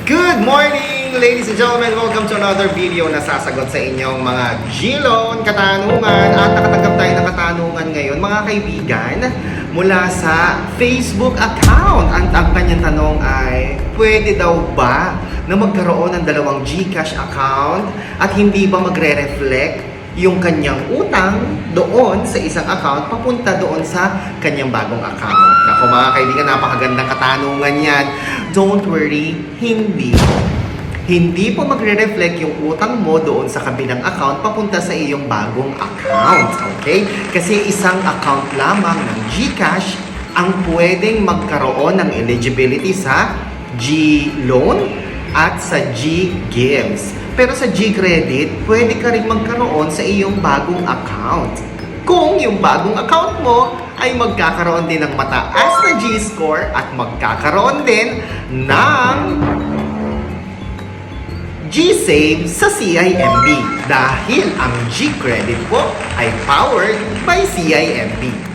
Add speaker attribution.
Speaker 1: Good morning, ladies and gentlemen! Welcome to another video na sasagot sa inyong mga G-Loan katanungan. At nakatanggap tayo ng katanungan ngayon, mga kaibigan, mula sa Facebook account. Ang kanyang tanong ay, pwede daw ba na magkaroon ng dalawang GCash account at hindi ba magre-reflect yung kanyang utang doon sa isang account papunta doon sa kanyang bagong account? Ako mga kaibigan, napakagandang katanungan yan. Don't worry, hindi po magre-reflect yung utang mo doon sa kabilang account papunta sa iyong bagong account. Okay? Kasi isang account lamang ng GCash ang pwedeng magkaroon ng eligibility sa G-Loan at sa G-Gives. Pero sa G-Credit, pwede ka rin magkaroon sa iyong bagong account. Kung yung bagong account mo ay magkakaroon din ng mataas na G-Score at magkakaroon din ng G-Save sa CIMB. Dahil ang G-Credit po ay powered by CIMB.